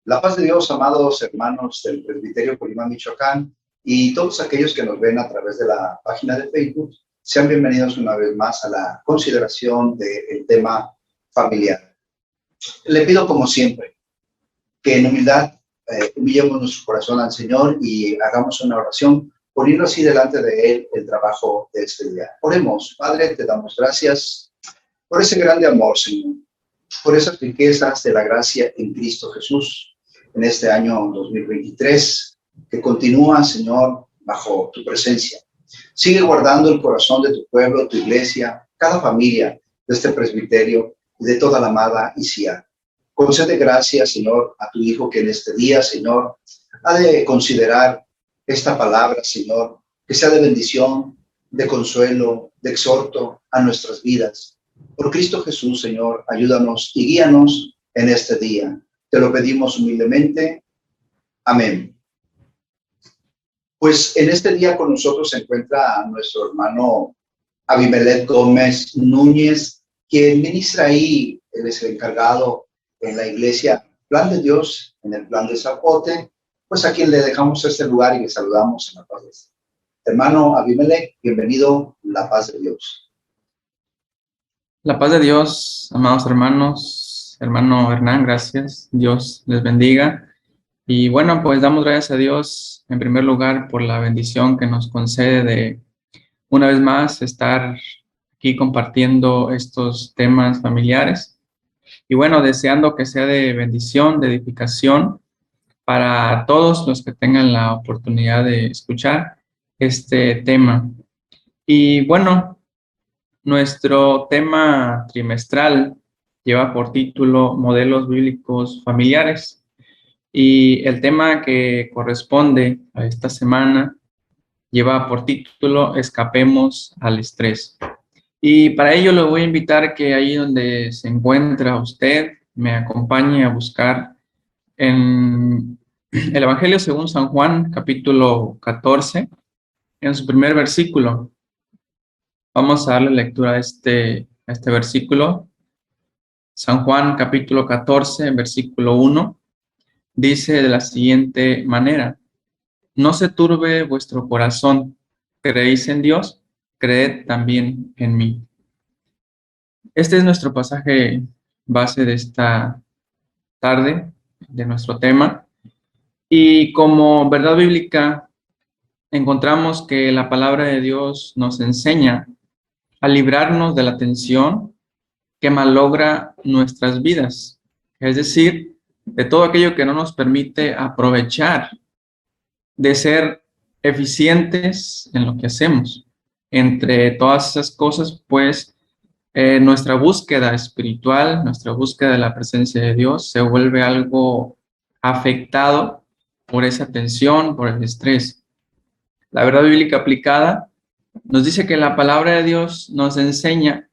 La paz de Dios, amados hermanos del Presbiterio Colima, Michoacán, y todos aquellos que nos ven a través de la página de Facebook, sean bienvenidos una vez más a la consideración del tema familiar. Le pido, como siempre, que en humildad humillemos nuestro corazón al Señor y hagamos una oración, poniendo así delante de Él el trabajo de este día. Oremos. Padre, te damos gracias por ese grande amor, Señor, por esas riquezas de la gracia en Cristo Jesús en este año 2023, que continúa, Señor, bajo tu presencia. Sigue guardando el corazón de tu pueblo, tu iglesia, cada familia de este presbiterio y de toda la amada ICIA. Concede gracias, Señor, a tu Hijo que en este día, Señor, ha de considerar esta palabra, Señor, que sea de bendición, de consuelo, de exhorto a nuestras vidas. Por Cristo Jesús, Señor, ayúdanos y guíanos en este día. Te lo pedimos humildemente. Amén. Pues en este día con nosotros se encuentra nuestro hermano Abimelech Gómez Núñez, quien ministra ahí, él es el encargado en la iglesia Plan de Dios, en el Plan de Zapote, pues a quien le dejamos este lugar y le saludamos en la paz de Dios. Hermano Abimelech, bienvenido, la paz de Dios. La paz de Dios, amados hermanos, hermano Hernán, gracias, Dios les bendiga. Y bueno, pues damos gracias a Dios en primer lugar por la bendición que nos concede de una vez más estar aquí compartiendo estos temas familiares. Y bueno, deseando que sea de bendición, de edificación para todos los que tengan la oportunidad de escuchar este tema. Y bueno, nuestro tema trimestral lleva por título Modelos Bíblicos Familiares. Y el tema que corresponde a esta semana lleva por título Escapemos al estrés. Y para ello le voy a invitar que ahí donde se encuentra usted me acompañe a buscar en el Evangelio según San Juan, capítulo 14, en su primer versículo. Vamos a darle lectura a este versículo. San Juan, capítulo 14, versículo 1. Dice de la siguiente manera: no se turbe vuestro corazón, creéis en Dios, creed también en mí. Este es nuestro pasaje base de esta tarde, de nuestro tema. Y como verdad bíblica, encontramos que la palabra de Dios nos enseña a librarnos de la tensión que malogra nuestras vidas, es decir, de todo aquello que no nos permite aprovechar de ser eficientes en lo que hacemos. Entre todas esas cosas, pues, nuestra búsqueda espiritual, nuestra búsqueda de la presencia de Dios se vuelve algo afectado por esa tensión, por el estrés. La verdad bíblica aplicada nos dice que la palabra de Dios nos enseña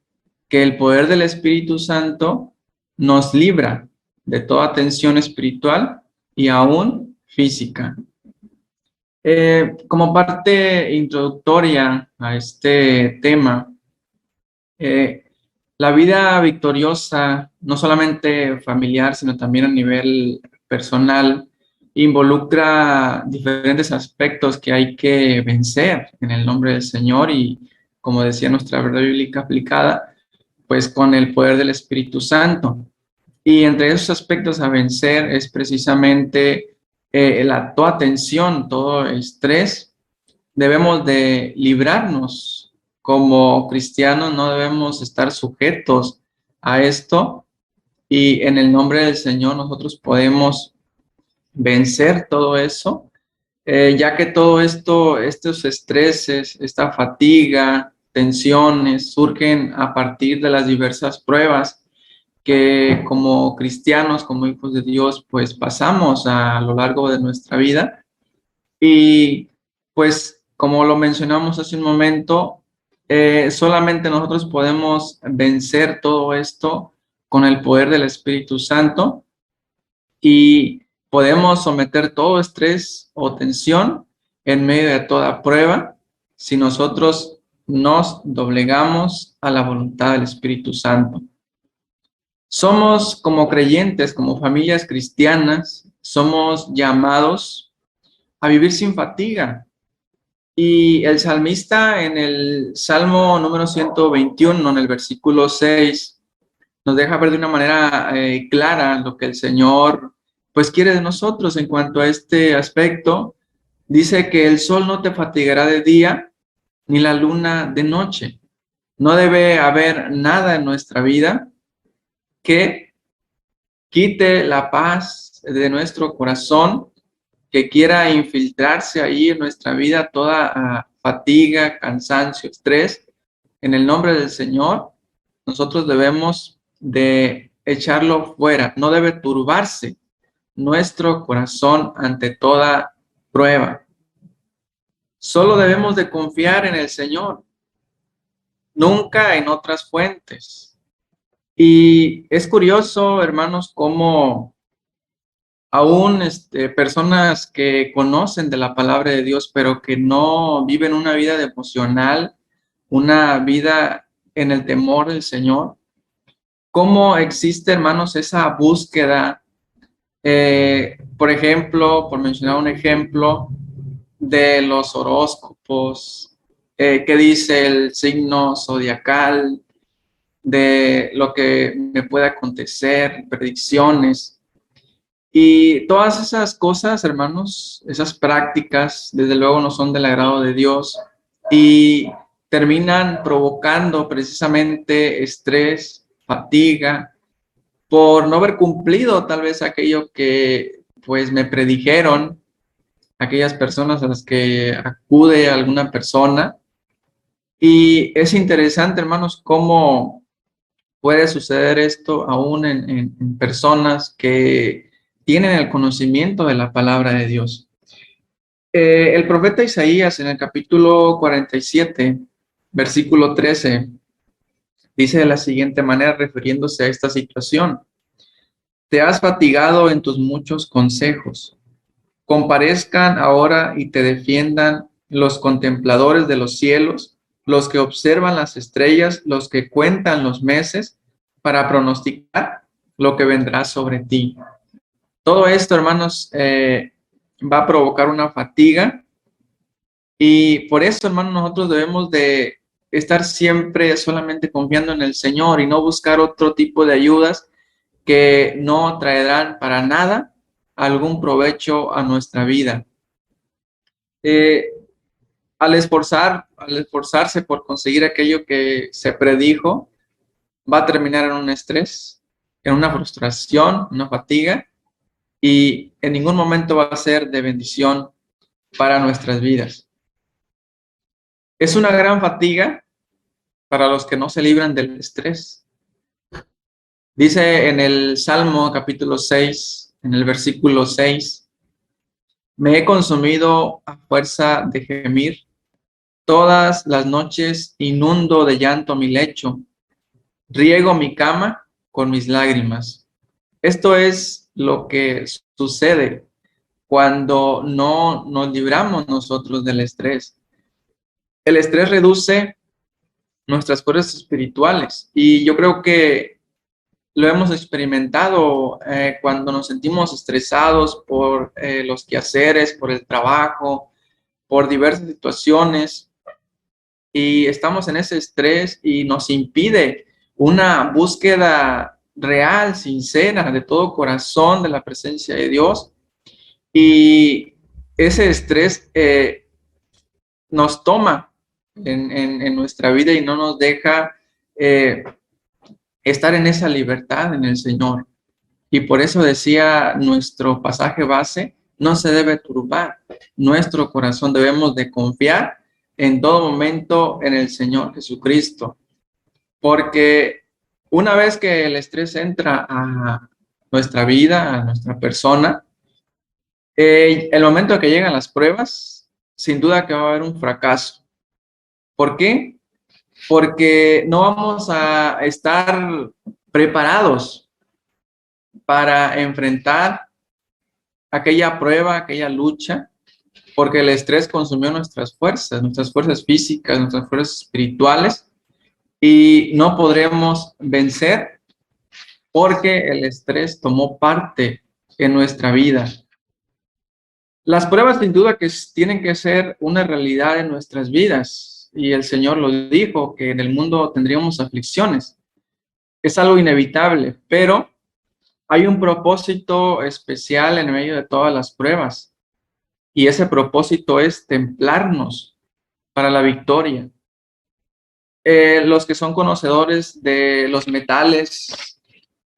que el poder del Espíritu Santo nos libra de toda tensión espiritual y aún física. Como parte introductoria a este tema, la vida victoriosa, no solamente familiar, sino también a nivel personal, involucra diferentes aspectos que hay que vencer en el nombre del Señor y, como decía nuestra verdad bíblica aplicada, pues con el poder del Espíritu Santo. Y entre esos aspectos a vencer es precisamente toda tensión, todo estrés. Debemos de librarnos como cristianos, no debemos estar sujetos a esto, y en el nombre del Señor nosotros podemos vencer todo eso, ya que todo esto, estos estreses, esta fatiga, tensiones, surgen a partir de las diversas pruebas que como cristianos, como hijos de Dios, pues pasamos a lo largo de nuestra vida. Y pues como lo mencionamos hace un momento, solamente nosotros podemos vencer todo esto con el poder del Espíritu Santo, y podemos someter todo estrés o tensión en medio de toda prueba si nosotros nos doblegamos a la voluntad del Espíritu Santo. Somos como creyentes, como familias cristianas, somos llamados a vivir sin fatiga. Y el salmista en el Salmo número 121, en el versículo 6, nos deja ver de una manera clara lo que el Señor pues quiere de nosotros en cuanto a este aspecto. Dice que el sol no te fatigará de día, ni la luna de noche. No debe haber nada en nuestra vida que quite la paz de nuestro corazón, que quiera infiltrarse ahí en nuestra vida toda fatiga, cansancio, estrés. En el nombre del Señor, nosotros debemos de echarlo fuera. No debe turbarse nuestro corazón ante toda prueba. Solo debemos de confiar en el Señor, nunca en otras fuentes. Y es curioso, hermanos, cómo aún personas que conocen de la palabra de Dios, pero que no viven una vida devocional, una vida en el temor del Señor, cómo existe, hermanos, esa búsqueda, por ejemplo, por mencionar un ejemplo, de los horóscopos, qué dice el signo zodiacal, de lo que me puede acontecer, predicciones. Y todas esas cosas, hermanos, esas prácticas, desde luego no son del agrado de Dios y terminan provocando precisamente estrés, fatiga, por no haber cumplido tal vez aquello que pues me predijeron aquellas personas a las que acude alguna persona. Y es interesante, hermanos, cómo puede suceder esto aún en personas que tienen el conocimiento de la palabra de Dios. El profeta Isaías en el capítulo 47, versículo 13, dice de la siguiente manera, refiriéndose a esta situación: te has fatigado en tus muchos consejos. Comparezcan ahora y te defiendan los contempladores de los cielos, los que observan las estrellas, los que cuentan los meses, para pronosticar lo que vendrá sobre ti. Todo esto, hermanos, va a provocar una fatiga, y por eso, hermanos, nosotros debemos de estar siempre solamente confiando en el Señor y no buscar otro tipo de ayudas que no traerán para nada algún provecho a nuestra vida. Al esforzarse por conseguir aquello que se predijo, va a terminar en un estrés, en una frustración, una fatiga, y en ningún momento va a ser de bendición para nuestras vidas. Es una gran fatiga para los que no se libran del estrés. Dice en el Salmo capítulo 6, en el versículo 6, me he consumido a fuerza de gemir. Todas las noches inundo de llanto mi lecho. Riego mi cama con mis lágrimas. Esto es lo que sucede cuando no nos libramos nosotros del estrés. El estrés reduce nuestras fuerzas espirituales, y yo creo que lo hemos experimentado cuando nos sentimos estresados por los quehaceres, por el trabajo, por diversas situaciones, y estamos en ese estrés y nos impide una búsqueda real, sincera, de todo corazón de la presencia de Dios. Y ese estrés nos toma en nuestra vida y no nos deja estar en esa libertad en el Señor. Y por eso decía nuestro pasaje base, no se debe turbar nuestro corazón, debemos de confiar en todo momento en el Señor Jesucristo, porque una vez que el estrés entra a nuestra vida, a nuestra persona, el momento que llegan las pruebas, sin duda que va a haber un fracaso. ¿Por qué? Porque no vamos a estar preparados para enfrentar aquella prueba, aquella lucha, porque el estrés consumió nuestras fuerzas físicas, nuestras fuerzas espirituales, y no podremos vencer porque el estrés tomó parte en nuestra vida. Las pruebas sin duda que tienen que ser una realidad en nuestras vidas. Y el Señor lo dijo, que en el mundo tendríamos aflicciones. Es algo inevitable, pero hay un propósito especial en medio de todas las pruebas. Y ese propósito es templarnos para la victoria. Los que son conocedores de los metales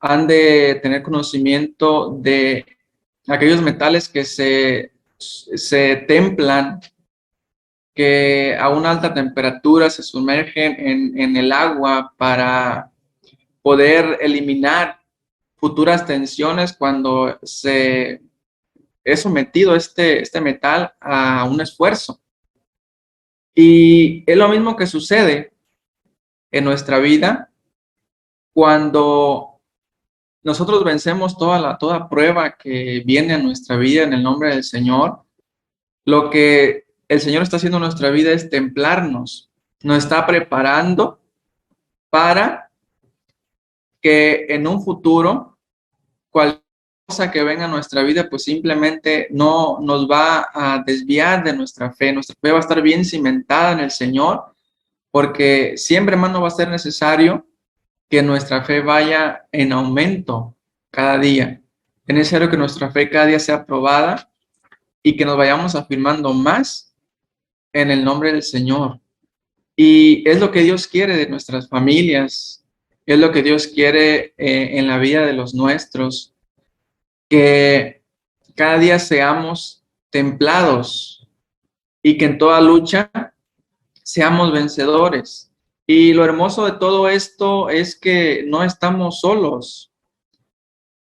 han de tener conocimiento de aquellos metales que se templan, que a una alta temperatura se sumergen en el agua para poder eliminar futuras tensiones cuando se es sometido este metal a un esfuerzo. Y es lo mismo que sucede en nuestra vida cuando nosotros vencemos toda prueba que viene a nuestra vida en el nombre del Señor. Lo que el Señor está haciendo en nuestra vida es templarnos, nos está preparando para que en un futuro, cualquier cosa que venga a nuestra vida, pues simplemente no nos va a desviar de nuestra fe. Nuestra fe va a estar bien cimentada en el Señor, porque siempre, hermano, va a ser necesario que nuestra fe vaya en aumento cada día. Es necesario que nuestra fe cada día sea probada y que nos vayamos afirmando más en el nombre del Señor. Y es lo que Dios quiere de nuestras familias, es lo que Dios quiere en la vida de los nuestros, que cada día seamos templados y que en toda lucha seamos vencedores. Y lo hermoso de todo esto es que no estamos solos.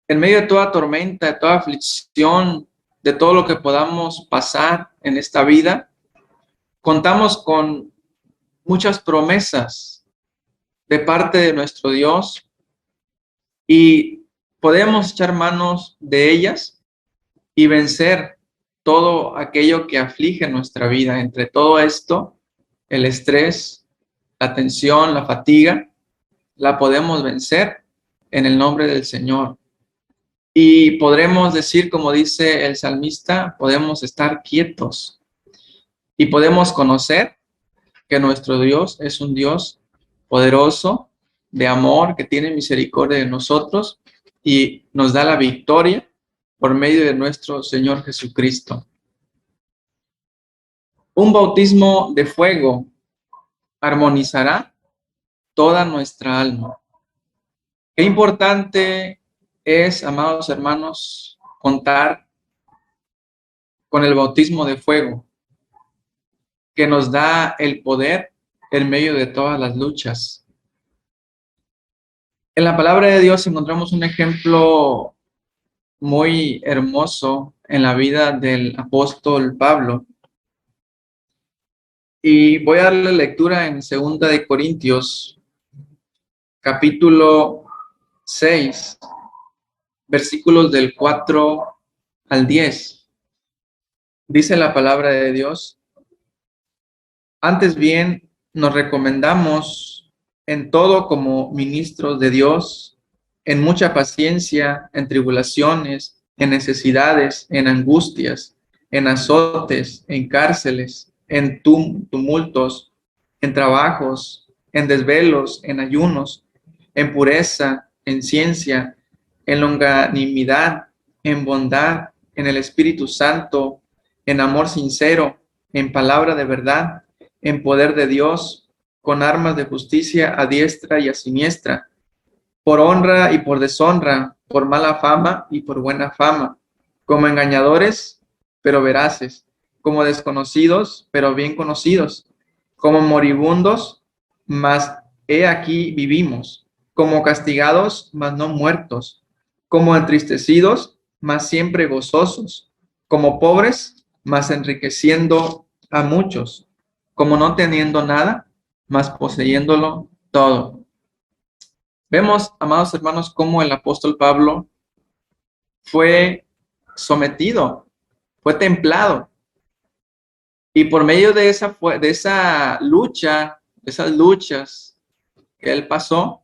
En medio de toda tormenta, de toda aflicción, de todo lo que podamos pasar en esta vida, contamos con muchas promesas de parte de nuestro Dios y podemos echar manos de ellas y vencer todo aquello que aflige nuestra vida. Entre todo esto, el estrés, la tensión, la fatiga, la podemos vencer en el nombre del Señor. Y podremos decir, como dice el salmista, podemos estar quietos y podemos conocer que nuestro Dios es un Dios poderoso, de amor, que tiene misericordia de nosotros y nos da la victoria por medio de nuestro Señor Jesucristo. Un bautismo de fuego armonizará toda nuestra alma. Qué importante es, amados hermanos, contar con el bautismo de fuego, que nos da el poder en medio de todas las luchas. En la palabra de Dios encontramos un ejemplo muy hermoso en la vida del apóstol Pablo. Y voy a darle lectura en 2 de Corintios, capítulo 6, versículos del 4 al 10. Dice la palabra de Dios: antes bien, nos recomendamos en todo como ministros de Dios, en mucha paciencia, en tribulaciones, en necesidades, en angustias, en azotes, en cárceles, en tumultos, en trabajos, en desvelos, en ayunos, en pureza, en ciencia, en longanimidad, en bondad, en el Espíritu Santo, en amor sincero, en palabra de verdad, en poder de Dios, con armas de justicia a diestra y a siniestra, por honra y por deshonra, por mala fama y por buena fama, como engañadores, pero veraces, como desconocidos, pero bien conocidos, como moribundos, mas he aquí vivimos, como castigados, mas no muertos, como entristecidos, mas siempre gozosos, como pobres, mas enriqueciendo a muchos, como no teniendo nada, mas poseyéndolo todo. Vemos, amados hermanos, cómo el apóstol Pablo fue sometido, fue templado. Y por medio de esa lucha, de esas luchas que él pasó,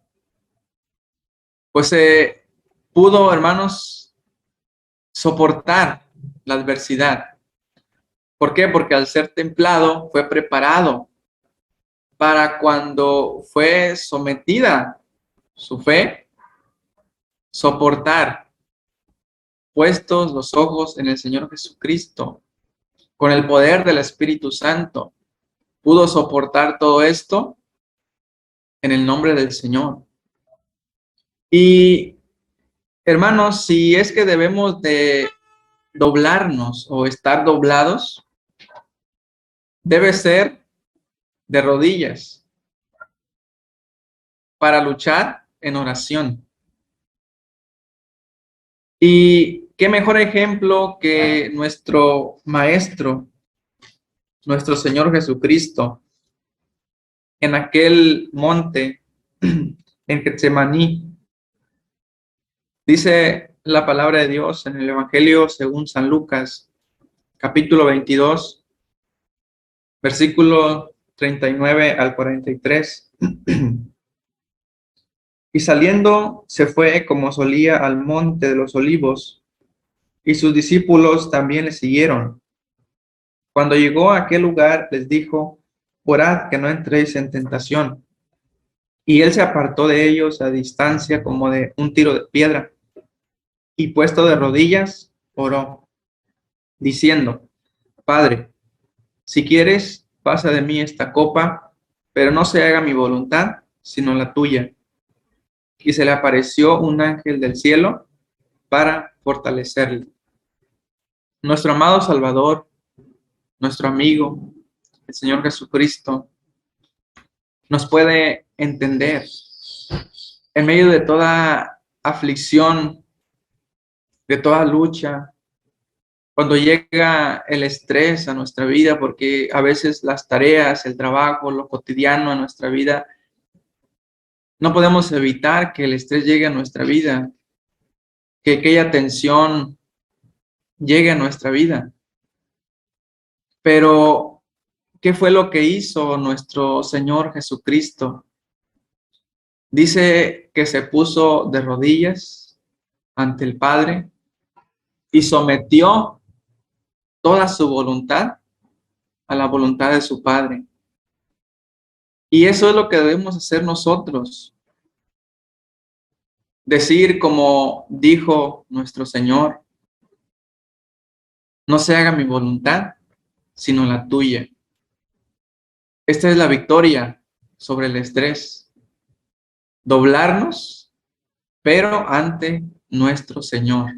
pues pudo, hermanos, soportar la adversidad. ¿Por qué? Porque al ser templado fue preparado para cuando fue sometida su fe, soportar, puestos los ojos en el Señor Jesucristo, con el poder del Espíritu Santo, pudo soportar todo esto en el nombre del Señor. Y hermanos, si es que debemos de doblarnos o estar doblados, debe ser de rodillas para luchar en oración. Y qué mejor ejemplo que nuestro Maestro, nuestro Señor Jesucristo, en aquel monte en Getsemaní. Dice la palabra de Dios en el Evangelio según San Lucas, capítulo 22, versículo 39 al 43. Y saliendo se fue como solía al monte de los olivos, y sus discípulos también le siguieron. Cuando llegó a aquel lugar les dijo: orad que no entréis en tentación. Y él se apartó de ellos a distancia como de un tiro de piedra, y puesto de rodillas, oró, diciendo: Padre, si quieres, pasa de mí esta copa, pero no se haga mi voluntad, sino la tuya. Y se le apareció un ángel del cielo para fortalecerle. Nuestro amado Salvador, nuestro amigo, el Señor Jesucristo, nos puede entender en medio de toda aflicción, de toda lucha, cuando llega el estrés a nuestra vida, porque a veces las tareas, el trabajo, lo cotidiano a nuestra vida, no podemos evitar que el estrés llegue a nuestra vida, que aquella tensión llegue a nuestra vida. Pero, ¿qué fue lo que hizo nuestro Señor Jesucristo? Dice que se puso de rodillas ante el Padre y sometió toda su voluntad a la voluntad de su Padre. Y eso es lo que debemos hacer nosotros. Decir como dijo nuestro Señor: no se haga mi voluntad, sino la tuya. Esta es la victoria sobre el estrés. Doblarnos, pero ante nuestro Señor.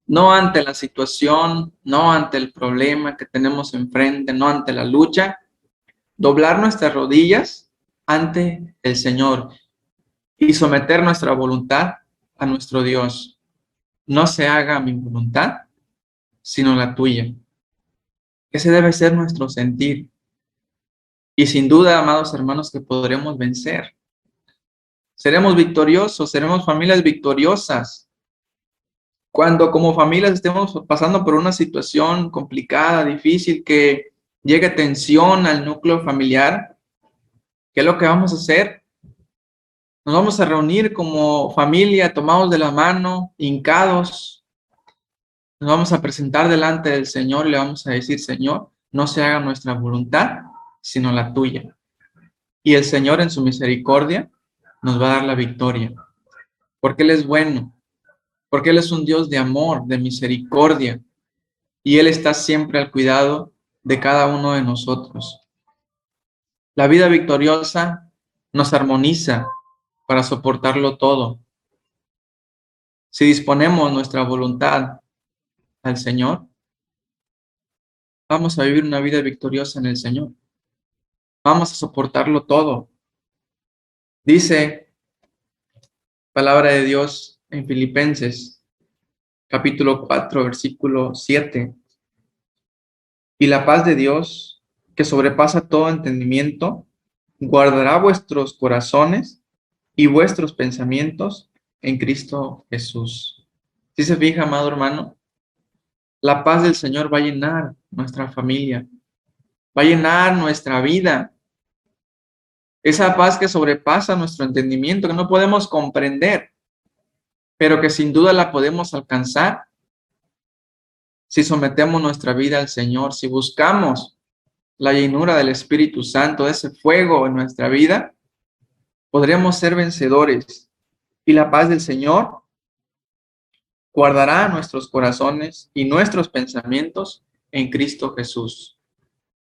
No ante la situación, no ante el problema que tenemos enfrente, no ante la lucha. Doblar nuestras rodillas ante el Señor y someter nuestra voluntad a nuestro Dios. No se haga mi voluntad, sino la tuya. Ese debe ser nuestro sentir. Y sin duda, amados hermanos, que podremos vencer. Seremos victoriosos, seremos familias victoriosas. Cuando como familias estemos pasando por una situación complicada, difícil, que llegue tensión al núcleo familiar, ¿qué es lo que vamos a hacer? Nos vamos a reunir como familia, tomados de la mano, hincados. Nos vamos a presentar delante del Señor y le vamos a decir: Señor, no se haga nuestra voluntad, sino la tuya. Y el Señor en su misericordia nos va a dar la victoria. Porque Él es bueno, porque Él es un Dios de amor, de misericordia. Y Él está siempre al cuidado de cada uno de nosotros. La vida victoriosa nos armoniza para soportarlo todo. Si disponemos nuestra voluntad al Señor, vamos a vivir una vida victoriosa en el Señor. Vamos a soportarlo todo. Dice palabra de Dios en Filipenses, capítulo 4, versículo 7. Y la paz de Dios, que sobrepasa todo entendimiento, guardará vuestros corazones y vuestros pensamientos en Cristo Jesús. Si se fija, amado hermano, la paz del Señor va a llenar nuestra familia, va a llenar nuestra vida. Esa paz que sobrepasa nuestro entendimiento, que no podemos comprender, pero que sin duda la podemos alcanzar si sometemos nuestra vida al Señor, si buscamos la llenura del Espíritu Santo, ese fuego en nuestra vida, podremos ser vencedores. Y la paz del Señor guardará nuestros corazones y nuestros pensamientos en Cristo Jesús.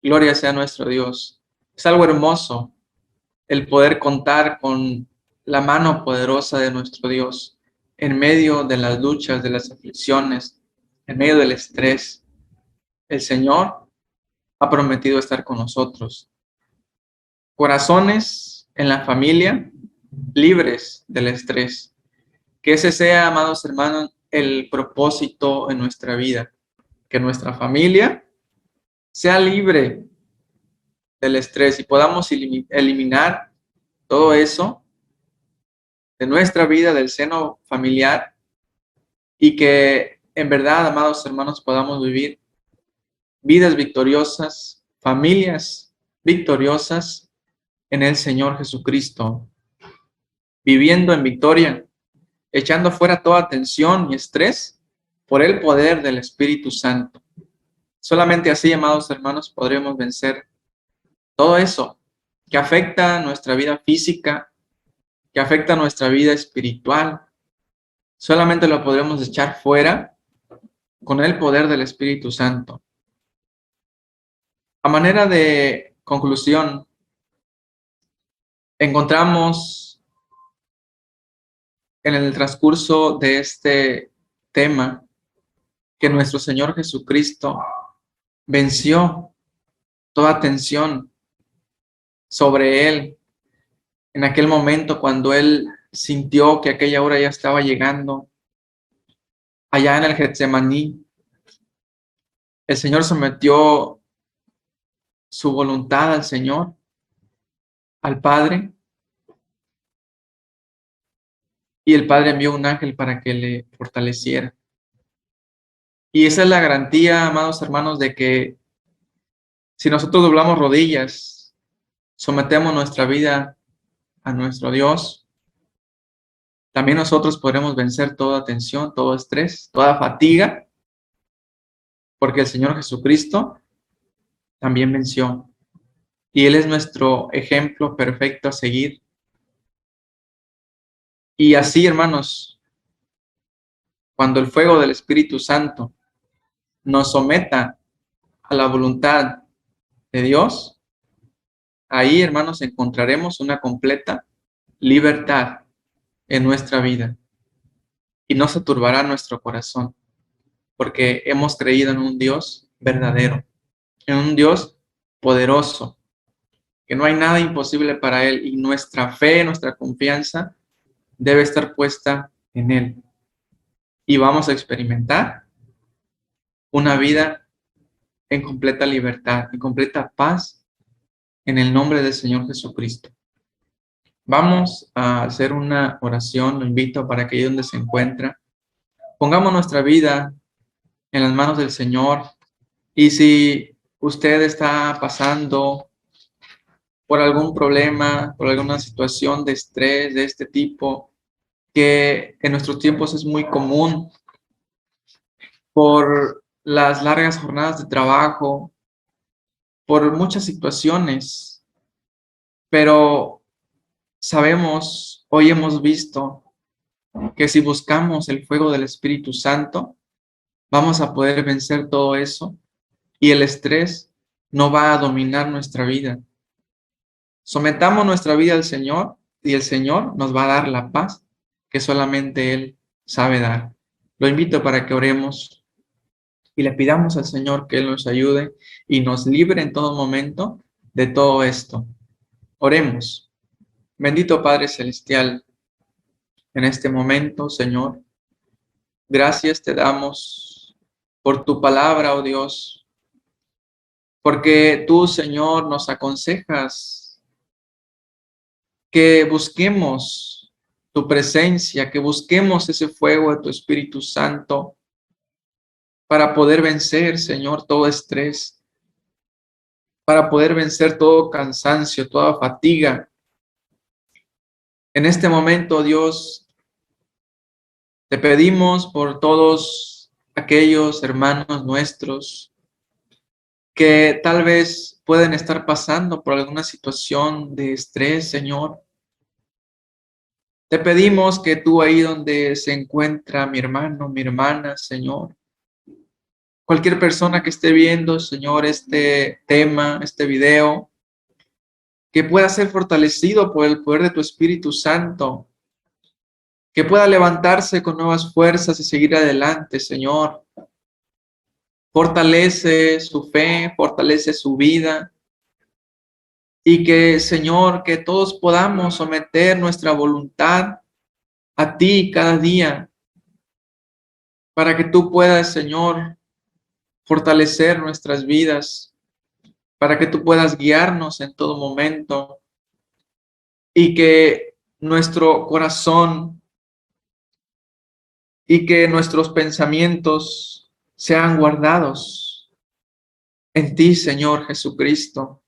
Gloria sea nuestro Dios. Es algo hermoso el poder contar con la mano poderosa de nuestro Dios en medio de las luchas, de las aflicciones, en medio del estrés. El Señor ha prometido estar con nosotros. Corazones en la familia libres del estrés. Que ese sea, amados hermanos, el propósito en nuestra vida. Que nuestra familia sea libre del estrés y podamos eliminar todo eso de nuestra vida, del seno familiar, y que en verdad, amados hermanos, podamos vivir vidas victoriosas, familias victoriosas en el Señor Jesucristo, viviendo en victoria, echando fuera toda tensión y estrés por el poder del Espíritu Santo. Solamente así, amados hermanos, podremos vencer todo eso que afecta nuestra vida física, que afecta nuestra vida espiritual. Solamente lo podremos echar fuera con el poder del Espíritu Santo. A manera de conclusión, encontramos en el transcurso de este tema que nuestro Señor Jesucristo venció toda tensión sobre él en aquel momento cuando él sintió que aquella hora ya estaba llegando. Allá en el Getsemaní, el Señor sometió su voluntad al Señor, al Padre, y el Padre envió un ángel para que le fortaleciera. Y esa es la garantía, amados hermanos, de que si nosotros doblamos rodillas, sometemos nuestra vida a nuestro Dios, también nosotros podremos vencer toda tensión, todo estrés, toda fatiga, porque el Señor Jesucristo también venció. Y Él es nuestro ejemplo perfecto a seguir. Y así, hermanos, cuando el fuego del Espíritu Santo nos someta a la voluntad de Dios, ahí, hermanos, encontraremos una completa libertad en nuestra vida. Y no se turbará nuestro corazón, porque hemos creído en un Dios verdadero, en un Dios poderoso, que no hay nada imposible para Él, y nuestra fe, nuestra confianza debe estar puesta en Él. Y vamos a experimentar una vida en completa libertad, en completa paz, en el nombre del Señor Jesucristo. Vamos a hacer una oración, lo invito para que ahí donde se encuentra, pongamos nuestra vida en las manos del Señor. Y si usted está pasando por algún problema, por alguna situación de estrés de este tipo, que en nuestros tiempos es muy común, por las largas jornadas de trabajo, por muchas situaciones, pero sabemos, hoy hemos visto que si buscamos el fuego del Espíritu Santo, vamos a poder vencer todo eso y el estrés no va a dominar nuestra vida. Sometamos nuestra vida al Señor y el Señor nos va a dar la paz que solamente Él sabe dar. Lo invito para que oremos y le pidamos al Señor que Él nos ayude y nos libre en todo momento de todo esto. Oremos. Bendito Padre Celestial, en este momento, Señor, gracias te damos por tu palabra, oh Dios, porque tú, Señor, nos aconsejas que busquemos tu presencia, que busquemos ese fuego de tu Espíritu Santo para poder vencer, Señor, todo estrés, para poder vencer todo cansancio, toda fatiga. En este momento, Dios, te pedimos por todos aquellos hermanos nuestros que tal vez pueden estar pasando por alguna situación de estrés, Señor. Te pedimos que tú ahí donde se encuentra mi hermano, mi hermana, Señor, cualquier persona que esté viendo, Señor, este tema, este video, que pueda ser fortalecido por el poder de tu Espíritu Santo, que pueda levantarse con nuevas fuerzas y seguir adelante, Señor. Fortalece su fe, fortalece su vida y que, Señor, que todos podamos someter nuestra voluntad a ti cada día para que tú puedas, Señor, fortalecer nuestras vidas, para que tú puedas guiarnos en todo momento y que nuestro corazón y que nuestros pensamientos sean guardados en ti, Señor Jesucristo.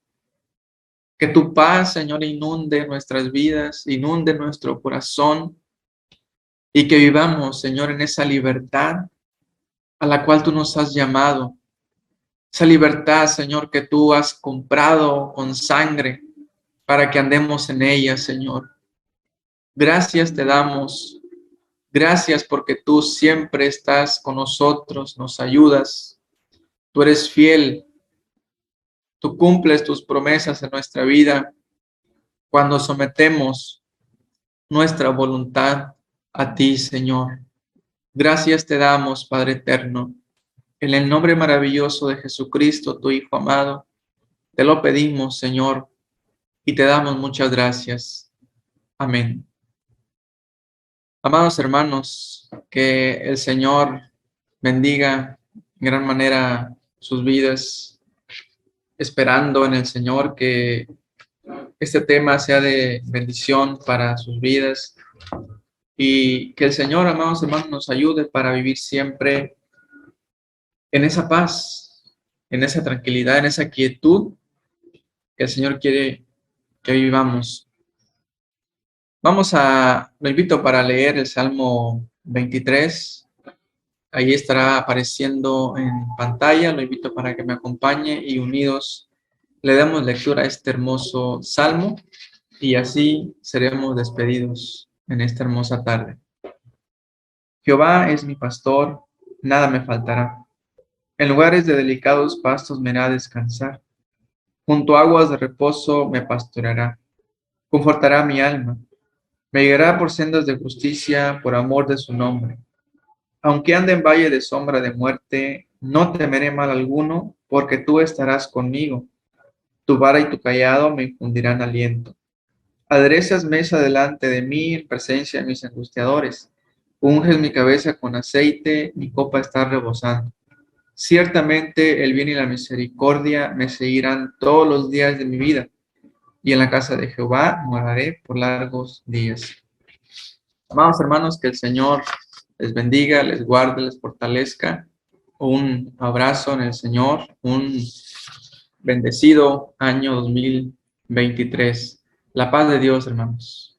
Que tu paz, Señor, inunde nuestras vidas, inunde nuestro corazón y que vivamos, Señor, en esa libertad a la cual tú nos has llamado. Esa libertad, Señor, que tú has comprado con sangre para que andemos en ella, Señor. Gracias te damos. Gracias porque tú siempre estás con nosotros, nos ayudas. Tú eres fiel. Tú cumples tus promesas en nuestra vida cuando sometemos nuestra voluntad a ti, Señor. Gracias te damos, Padre eterno. En el nombre maravilloso de Jesucristo, tu Hijo amado, te lo pedimos, Señor, y te damos muchas gracias. Amén. Amados hermanos, que el Señor bendiga en gran manera sus vidas, esperando en el Señor que este tema sea de bendición para sus vidas y que el Señor, amados hermanos, nos ayude para vivir siempre en esa paz, en esa tranquilidad, en esa quietud que el Señor quiere que vivamos. Lo invito para leer el Salmo 23. Ahí estará apareciendo en pantalla. Lo invito para que me acompañe y unidos le demos lectura a este hermoso salmo y así seremos despedidos en esta hermosa tarde. Jehová es mi pastor, nada me faltará. En lugares de delicados pastos me hará descansar. Junto a aguas de reposo me pastoreará. Confortará mi alma. Me guiará por sendas de justicia por amor de su nombre. Aunque ande en valle de sombra de muerte, no temeré mal alguno, porque tú estarás conmigo. Tu vara y tu cayado me infundirán aliento. Aderezas mesa delante de mí en presencia de mis angustiadores. Unges mi cabeza con aceite, mi copa está rebosando. Ciertamente el bien y la misericordia me seguirán todos los días de mi vida, y en la casa de Jehová moraré por largos días. Amados hermanos, que el Señor les bendiga, les guarde, les fortalezca. Un abrazo en el Señor, un bendecido año 2023. La paz de Dios, hermanos.